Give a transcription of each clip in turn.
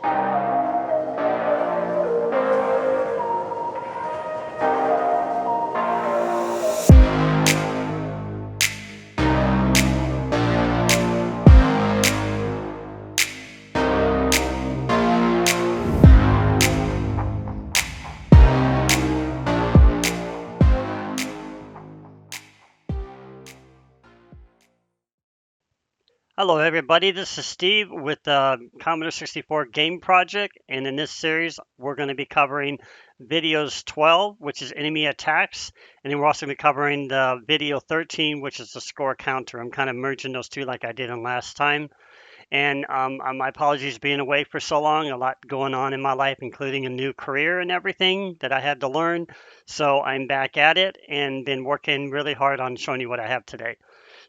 Hello everybody, this is Steve with the Commodore 64 game project, and in this series we're going to be covering videos 12, which is enemy attacks, and then we're also going to be covering the video 13, which is the score counter. I'm kind of merging those two like I did in last time, and my apologies being away for so long, a lot going on in my life, including a new career and everything that I had to learn, so I'm back at it and been working really hard on showing you what I have today.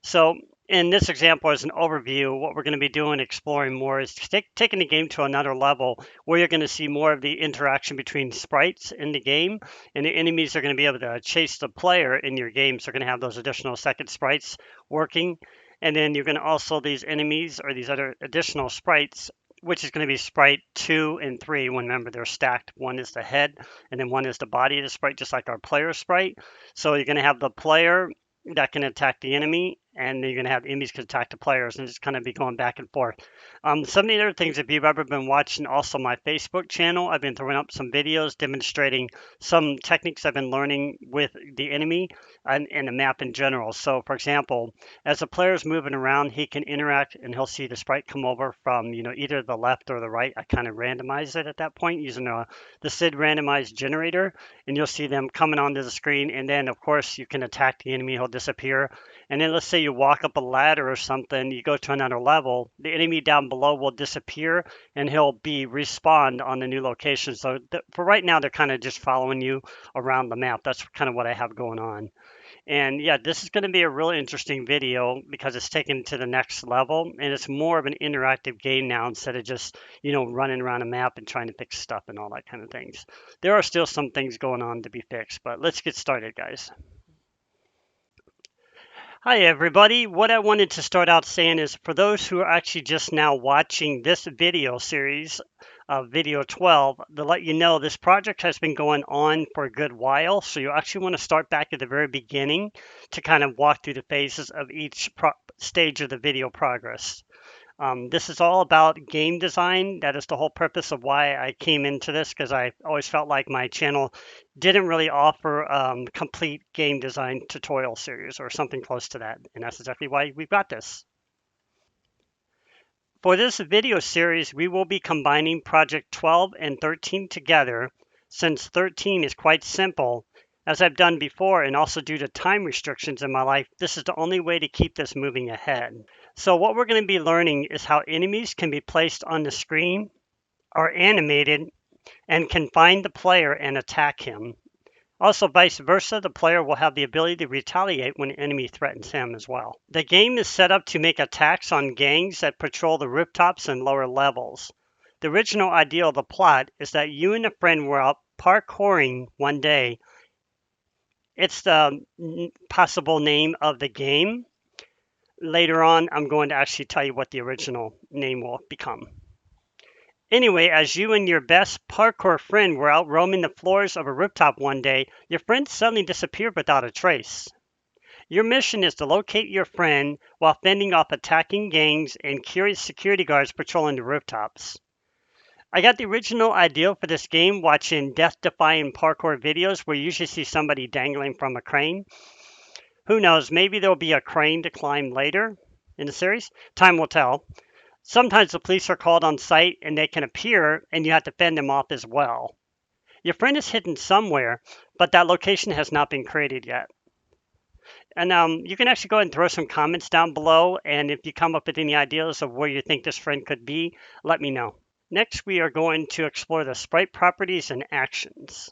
So in this example, as an overview, what we're going to be doing, exploring more, is taking the game to another level where you're going to see more of the interaction between sprites in the game, and the enemies are going to be able to chase the player in your game. So you're going to have those additional second sprites working, and then you're going to also these enemies or these other additional sprites, which is going to be sprite 2 and 3. Remember, they're stacked. One is the head, and then one is the body of the sprite, just like our player sprite. So you're going to have the player that can attack the enemy, and you're going to have enemies can attack the players, and just kind of be going back and forth. Some of the other things, if you've ever been watching also my Facebook channel, I've been throwing up some videos demonstrating some techniques I've been learning with the enemy and the map in general. So, for example, as the player is moving around, he can interact, and he'll see the sprite come over from either the left or the right. I kind of randomize it at that point using the SID randomized generator, and you'll see them coming onto the screen. And then, of course, you can attack the enemy. He'll disappear. And then let's say you walk up a ladder or something, you go to another level, the enemy down below will disappear and he'll be respawned on the new location. So for right now, they're kind of just following you around the map. That's kind of what I have going on. And yeah, this is going to be a really interesting video because it's taken to the next level, and it's more of an interactive game now instead of just, running around a map and trying to fix stuff and all that kind of things. There are still some things going on to be fixed, but let's get started, guys. Hi, everybody. What I wanted to start out saying is for those who are actually just now watching this video series, video 12, to let you know this project has been going on for a good while. So you actually want to start back at the very beginning to kind of walk through the phases of each stage of the video progress. This is all about game design. That is the whole purpose of why I came into this, because I always felt like my channel didn't really offer complete game design tutorial series or something close to that. And that's exactly why we've got this. For this video series, we will be combining Project 12 and 13 together, since 13 is quite simple. As I've done before, and also due to time restrictions in my life, this is the only way to keep this moving ahead. So what we're going to be learning is how enemies can be placed on the screen, are animated, and can find the player and attack him. Also, vice versa, the player will have the ability to retaliate when an enemy threatens him as well. The game is set up to make attacks on gangs that patrol the rooftops and lower levels. The original idea of the plot is that you and a friend were out parkouring one day. It's the possible name of the game. Later on, I'm going to actually tell you what the original name will become. Anyway, as you and your best parkour friend were out roaming the floors of a rooftop one day, your friend suddenly disappeared without a trace. Your mission is to locate your friend while fending off attacking gangs and curious security guards patrolling the rooftops. I got the original idea for this game watching death-defying parkour videos where you usually see somebody dangling from a crane. Who knows, maybe there'll be a crane to climb later in the series. Time will tell. Sometimes the police are called on site and they can appear and you have to fend them off as well. Your friend is hidden somewhere, but that location has not been created yet. And you can actually go ahead and throw some comments down below, and if you come up with any ideas of where you think this friend could be, let me know. Next, we are going to explore the sprite properties and actions.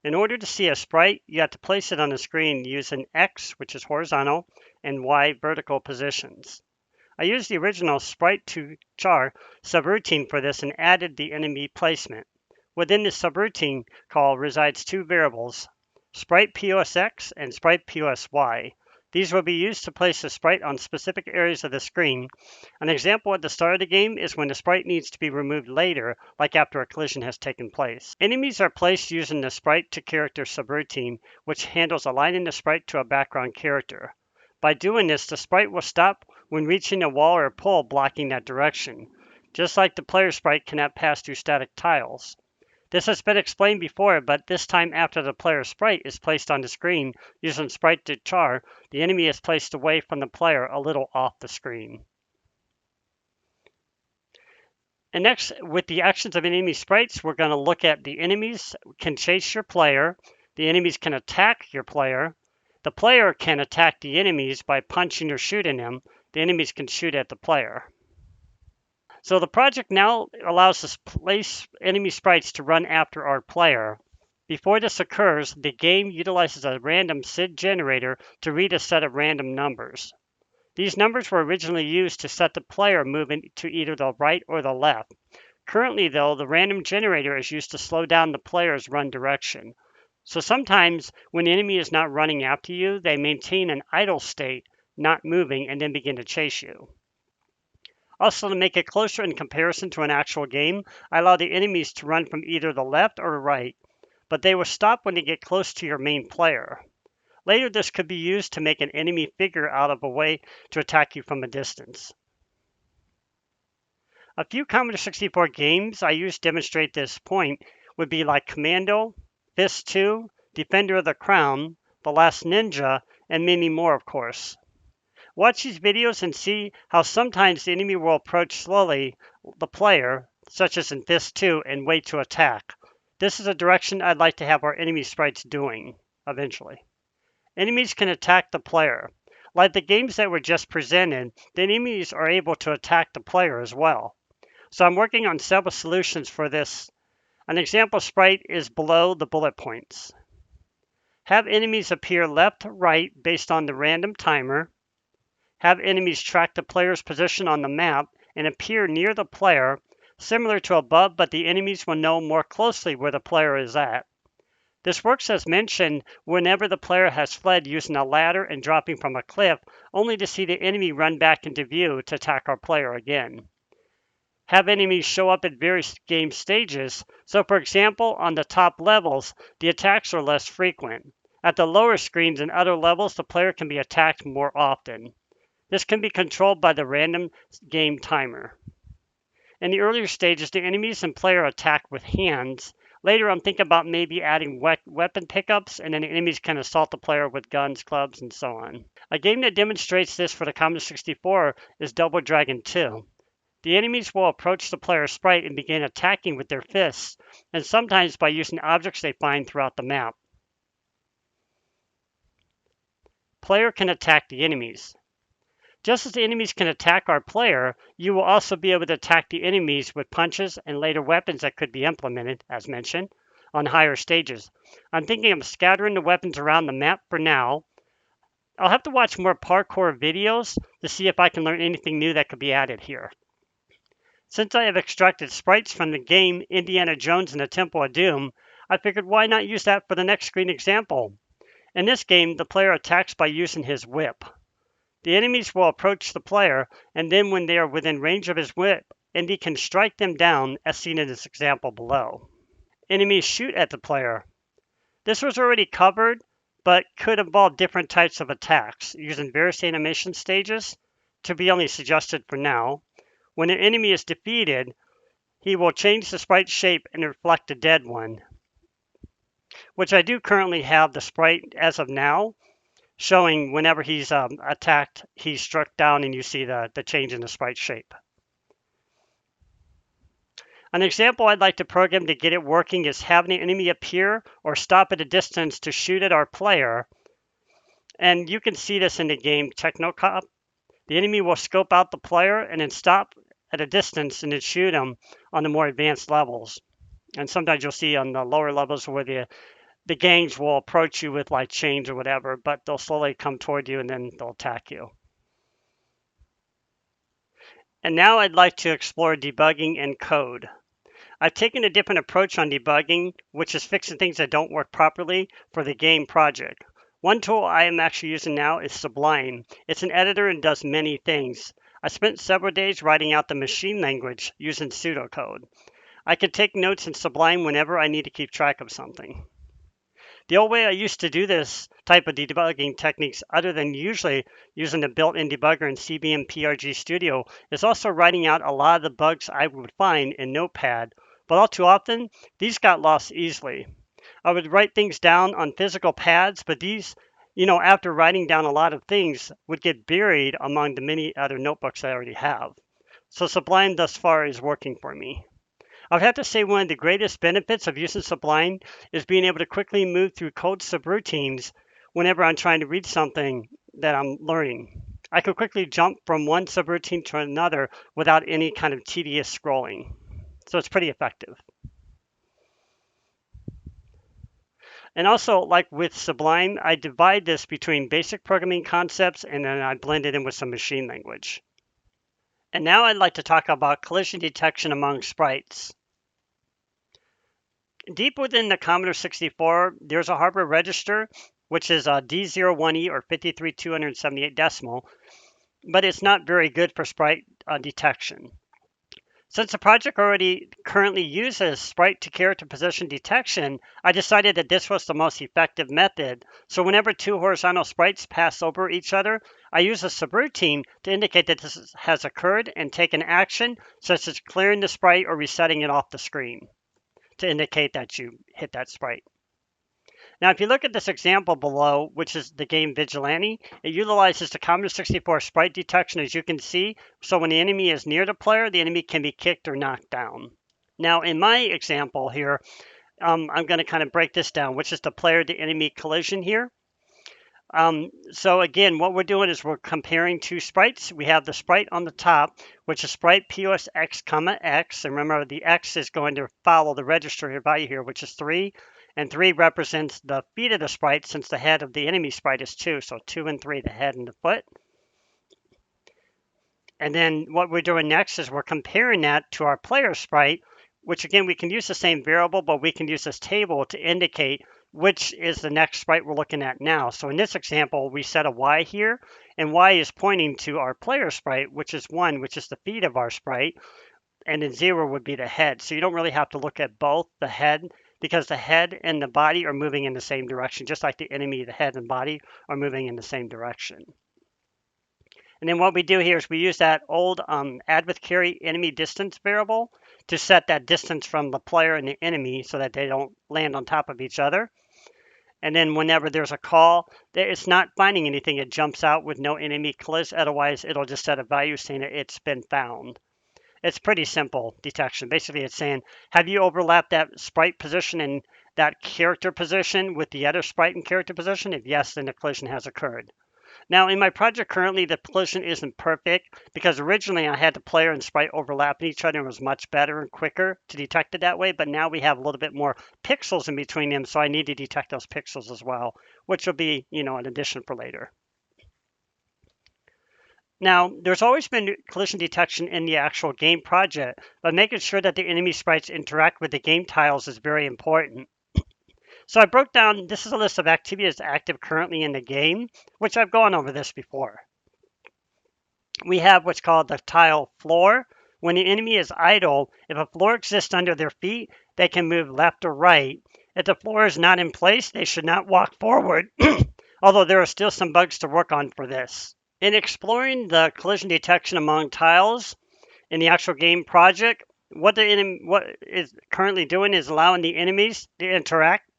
In order to see a sprite, you have to place it on the screen using X, which is horizontal, and Y, vertical positions. I used the original sprite to char subroutine for this and added the enemy placement. Within this subroutine call resides two variables, sprite POSX and sprite POSY. These will be used to place the sprite on specific areas of the screen. An example at the start of the game is when the sprite needs to be removed later, like after a collision has taken place. Enemies are placed using the sprite to character subroutine, which handles aligning the sprite to a background character. By doing this, the sprite will stop when reaching a wall or a pole blocking that direction, just like the player sprite cannot pass through static tiles. This has been explained before, but this time after the player sprite is placed on the screen using sprite to char, the enemy is placed away from the player a little off the screen. And next, with the actions of enemy sprites, we're going to look at the enemies can chase your player, the enemies can attack your player, the player can attack the enemies by punching or shooting them, the enemies can shoot at the player. So the project now allows us to place enemy sprites to run after our player. Before this occurs, the game utilizes a random SID generator to read a set of random numbers. These numbers were originally used to set the player moving to either the right or the left. Currently, though, the random generator is used to slow down the player's run direction. So sometimes when the enemy is not running after you, they maintain an idle state, not moving, and then begin to chase you. Also, to make it closer in comparison to an actual game, I allow the enemies to run from either the left or the right, but they will stop when they get close to your main player. Later, this could be used to make an enemy figure out of a way to attack you from a distance. A few Commodore 64 games I use to demonstrate this point would be like Commando, Fist 2, Defender of the Crown, The Last Ninja, and many more, of course. Watch these videos and see how sometimes the enemy will approach slowly the player, such as in Fist 2, and wait to attack. This is a direction I'd like to have our enemy sprites doing, eventually. Enemies can attack the player. Like the games that were just presented, the enemies are able to attack the player as well. So I'm working on several solutions for this. An example sprite is below the bullet points. Have enemies appear left, right, based on the random timer. Have enemies track the player's position on the map and appear near the player, similar to above, but the enemies will know more closely where the player is at. This works as mentioned whenever the player has fled using a ladder and dropping from a cliff, only to see the enemy run back into view to attack our player again. Have enemies show up at various game stages. So for example, on the top levels, the attacks are less frequent. At the lower screens and other levels, the player can be attacked more often. This can be controlled by the random game timer. In the earlier stages, the enemies and player attack with hands. Later, I'm thinking about maybe adding weapon pickups, and then the enemies can assault the player with guns, clubs, and so on. A game that demonstrates this for the Commodore 64 is Double Dragon 2. The enemies will approach the player sprite and begin attacking with their fists, and sometimes by using objects they find throughout the map. Player can attack the enemies. Just as the enemies can attack our player, you will also be able to attack the enemies with punches and later weapons that could be implemented, as mentioned, on higher stages. I'm thinking of scattering the weapons around the map for now. I'll have to watch more parkour videos to see if I can learn anything new that could be added here. Since I have extracted sprites from the game Indiana Jones and the Temple of Doom, I figured why not use that for the next screen example. In this game, the player attacks by using his whip. The enemies will approach the player, and then when they are within range of his whip, Indy can strike them down, as seen in this example below. Enemies shoot at the player. This was already covered, but could involve different types of attacks, using various animation stages, to be only suggested for now. When an enemy is defeated, he will change the sprite shape and reflect a dead one, which I do currently have the sprite as of now, showing whenever he's attacked, he's struck down, and you see the change in the sprite shape. An example I'd like to program to get it working is having an enemy appear or stop at a distance to shoot at our player. And you can see this in the game Technocop. The enemy will scope out the player and then stop at a distance and then shoot him on the more advanced levels. And sometimes you'll see on the lower levels where the gangs will approach you with like chains or whatever, but they'll slowly come toward you and then they'll attack you. And now I'd like to explore debugging and code. I've taken a different approach on debugging, which is fixing things that don't work properly for the game project. One tool I am actually using now is Sublime. It's an editor and does many things. I spent several days writing out the machine language using pseudocode. I can take notes in Sublime whenever I need to keep track of something. The old way I used to do this type of debugging techniques, other than usually using the built-in debugger in CBM PRG Studio, is also writing out a lot of the bugs I would find in Notepad, but all too often, these got lost easily. I would write things down on physical pads, but these, after writing down a lot of things, would get buried among the many other notebooks I already have. So Sublime thus far is working for me. I would have to say one of the greatest benefits of using Sublime is being able to quickly move through code subroutines whenever I'm trying to read something that I'm learning. I could quickly jump from one subroutine to another without any kind of tedious scrolling. So it's pretty effective. And also, like with Sublime, I divide this between basic programming concepts and then I blend it in with some machine language. And now I'd like to talk about collision detection among sprites. Deep within the Commodore 64, there's a hardware register, which is a D01E or 53278 decimal, but it's not very good for sprite detection. Since the project already currently uses sprite to character position detection, I decided that this was the most effective method. So whenever two horizontal sprites pass over each other, I use a subroutine to indicate that this has occurred and take an action, such as clearing the sprite or resetting it off the screen, to indicate that you hit that sprite. Now, if you look at this example below, which is the game Vigilante, it utilizes the Commodore 64 sprite detection, as you can see. So when the enemy is near the player, the enemy can be kicked or knocked down. Now, in my example here, I'm going to kind of break this down, which is the player-to-enemy collision here. So again, what we're doing is we're comparing two sprites. We have the sprite on the top, which is sprite POS X, comma X. And remember, the X is going to follow the register value here, which is 3. And 3 represents the feet of the sprite, since the head of the enemy sprite is 2. So 2 and 3, the head and the foot. And then what we're doing next is we're comparing that to our player sprite, which again, we can use the same variable, but we can use this table to indicate which is the next sprite we're looking at now. So in this example, we set a Y here, and Y is pointing to our player sprite, which is 1, which is the feet of our sprite, and then 0 would be the head. So you don't really have to look at both the head, because the head and the body are moving in the same direction, just like the enemy, the head and body are moving in the same direction. And then what we do here is we use that old add with carry enemy distance variable to set that distance from the player and the enemy so that they don't land on top of each other. And then whenever there's a call, it's not finding anything. It jumps out with no enemy collision. Otherwise, it'll just set a value saying that it's been found. It's pretty simple detection. Basically, it's saying, have you overlapped that sprite position and that character position with the other sprite and character position? If yes, then the collision has occurred. Now, in my project currently, the collision isn't perfect because originally I had the player and sprite overlapping each other and it was much better and quicker to detect it that way. But now we have a little bit more pixels in between them, so I need to detect those pixels as well, which will be, an addition for later. Now, there's always been collision detection in the actual game project, but making sure that the enemy sprites interact with the game tiles is very important. So I broke down, this is a list of activities active currently in the game, which I've gone over this before. We have what's called the tile floor. When the enemy is idle, if a floor exists under their feet, they can move left or right. If the floor is not in place, they should not walk forward, although there are still some bugs to work on for this. In exploring the collision detection among tiles in the actual game project, what is currently doing is allowing the enemies to interact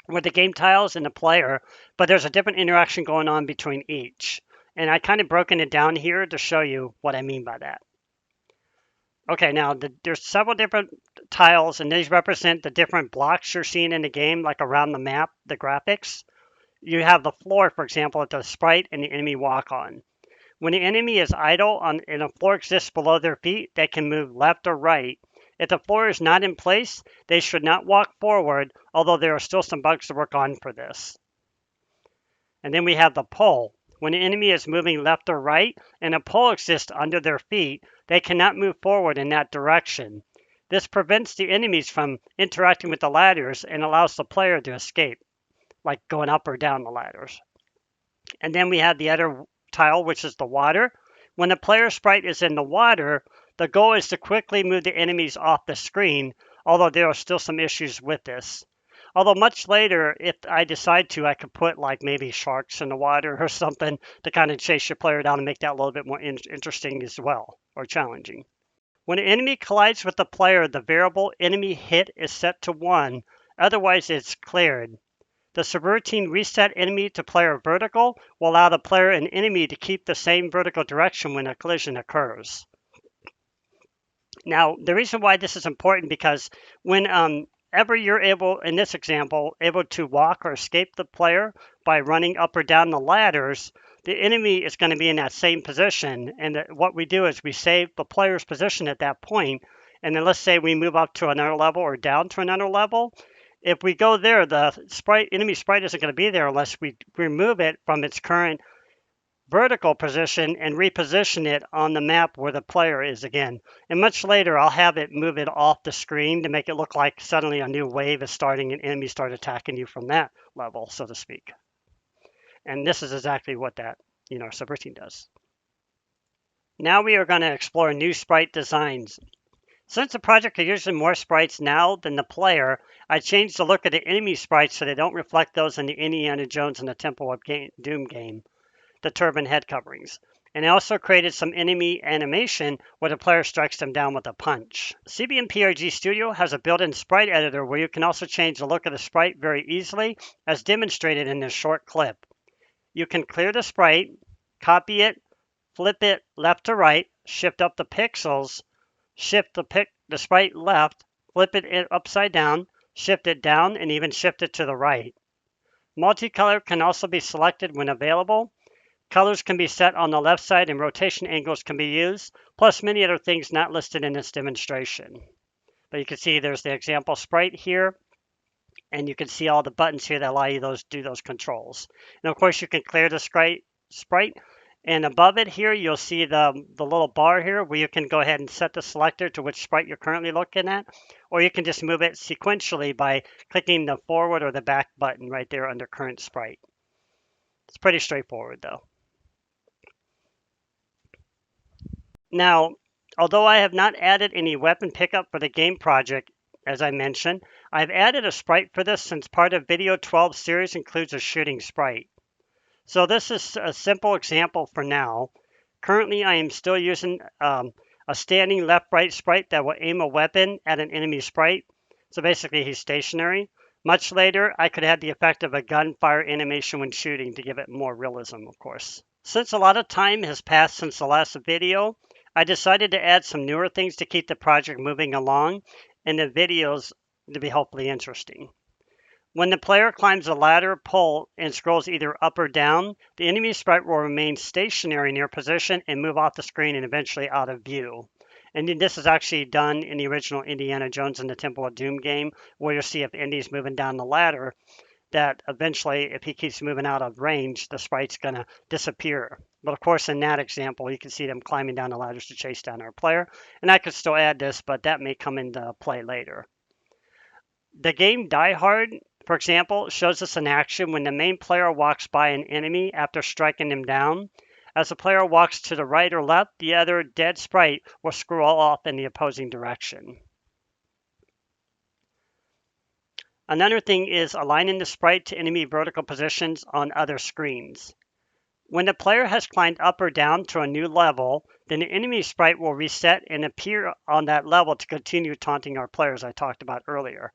with the game tiles and the player, but there's a different interaction going on between each. And I kind of broken it down here to show you what I mean by that. Okay, now there's several different tiles, and these represent the different blocks you're seeing in the game, like around the map, the graphics. You have the floor, for example, that the sprite and the enemy walk on. When the enemy is idle and a floor exists below their feet, they can move left or right. If the floor is not in place, they should not walk forward, although there are still some bugs to work on for this. And then we have the pole. When the enemy is moving left or right and a pole exists under their feet, they cannot move forward in that direction. This prevents the enemies from interacting with the ladders and allows the player to escape, like going up or down the ladders. And then we have the other tile, which is the water. When the player sprite is in the water, the goal is to quickly move the enemies off the screen, although there are still some issues with this. Although much later, if I decide to, I could put like maybe sharks in the water or something to kind of chase your player down and make that a little bit more interesting as well, or challenging. When an enemy collides with the player, the variable enemy hit is set to 1, otherwise it's cleared. The subroutine reset enemy to player vertical will allow the player and enemy to keep the same vertical direction when a collision occurs. Now, the reason why this is important because whenever you're able, in this example, able to walk or escape the player by running up or down the ladders, the enemy is going to be in that same position. And what we do is we save the player's position at that point. And then let's say we move up to another level or down to another level. If we go there, the enemy sprite isn't going to be there unless we remove it from its current vertical position and reposition it on the map where the player is again. And much later, I'll have it move it off the screen to make it look like suddenly a new wave is starting and enemies start attacking you from that level, so to speak. And this is exactly what that subroutine does. Now we are going to explore new sprite designs. Since the project is using more sprites now than the player, I changed the look of the enemy sprites so they don't reflect those in the Indiana Jones and the Temple of Doom game, the turban head coverings. And I also created some enemy animation where the player strikes them down with a punch. CBM-PRG Studio has a built-in sprite editor where you can also change the look of the sprite very easily, as demonstrated in this short clip. You can clear the sprite, copy it, flip it left to right, shift up the pixels, shift the sprite left, flip it upside down, shift it down, and even shift it to the right. Multicolor can also be selected when available. Colors can be set on the left side and rotation angles can be used, plus many other things not listed in this demonstration. But you can see there's the example sprite here, and you can see all the buttons here that allow you to do those controls. And of course, you can clear the sprite, and above it here, you'll see the little bar here where you can go ahead and set the selector to which sprite you're currently looking at, or you can just move it sequentially by clicking the forward or the back button right there under current sprite. It's pretty straightforward though. Now, although I have not added any weapon pickup for the game project, as I mentioned, I've added a sprite for this since part of Video 12 series includes a shooting sprite. So this is a simple example for now. Currently, I am still using a standing left-right sprite that will aim a weapon at an enemy sprite. So basically, he's stationary. Much later, I could add the effect of a gunfire animation when shooting to give it more realism, of course. Since a lot of time has passed since the last video, I decided to add some newer things to keep the project moving along and the videos to be hopefully interesting. When the player climbs a ladder, pole, and scrolls either up or down, the enemy sprite will remain stationary in their position and move off the screen and eventually out of view. And this is actually done in the original Indiana Jones and the Temple of Doom game, where you'll see if Indy's moving down the ladder, that eventually, if he keeps moving out of range, the sprite's going to disappear. But of course, in that example, you can see them climbing down the ladders to chase down our player. And I could still add this, but that may come into play later. The game Die Hard, for example, shows us an action when the main player walks by an enemy after striking them down. As the player walks to the right or left, the other dead sprite will scroll off in the opposing direction. Another thing is aligning the sprite to enemy vertical positions on other screens. When the player has climbed up or down to a new level, then the enemy sprite will reset and appear on that level to continue taunting our player, as I talked about earlier.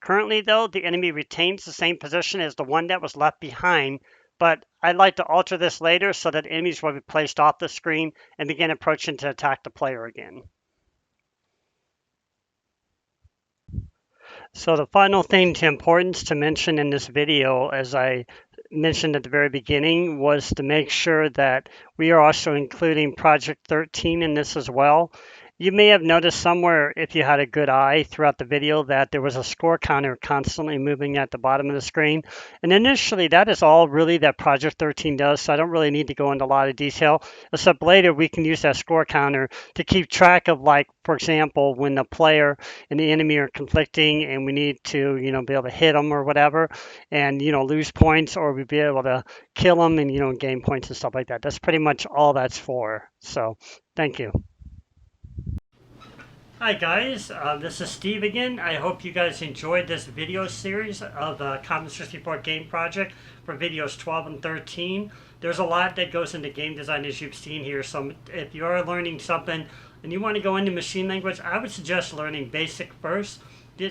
Currently, though, the enemy retains the same position as the one that was left behind, but I'd like to alter this later so that enemies will be placed off the screen and begin approaching to attack the player again. So the final thing to importance to mention in this video, as I mentioned at the very beginning, was to make sure that we are also including Project 13 in this as well. You may have noticed somewhere, if you had a good eye throughout the video, that there was a score counter constantly moving at the bottom of the screen. And initially, that is all really that Project 13 does, so I don't really need to go into a lot of detail, except later we can use that score counter to keep track of, like, for example, when the player and the enemy are conflicting and we need to, be able to hit them or whatever, and, lose points, or we be able to kill them and, gain points and stuff like that. That's pretty much all that's for. So, thank you. Hi guys, this is Steve again. I hope you guys enjoyed this video series of the Commodore 64 game project for videos 12 and 13. There's a lot that goes into game design, as you've seen here, so if you are learning something and you want to go into machine language, I would suggest learning BASIC first. The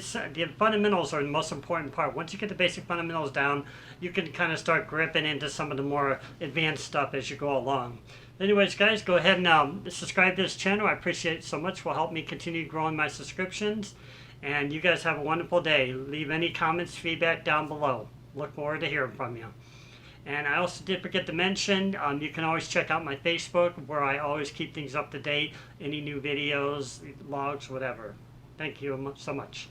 fundamentals are the most important part. Once you get the basic fundamentals down, you can kind of start gripping into some of the more advanced stuff as you go along. Anyways, guys, go ahead and subscribe to this channel. I appreciate it so much. Will help me continue growing my subscriptions. And you guys have a wonderful day. Leave any comments, feedback down below. Look forward to hearing from you. And I also did forget to mention, you can always check out my Facebook, where I always keep things up to date. Any new videos, logs, whatever. Thank you so much.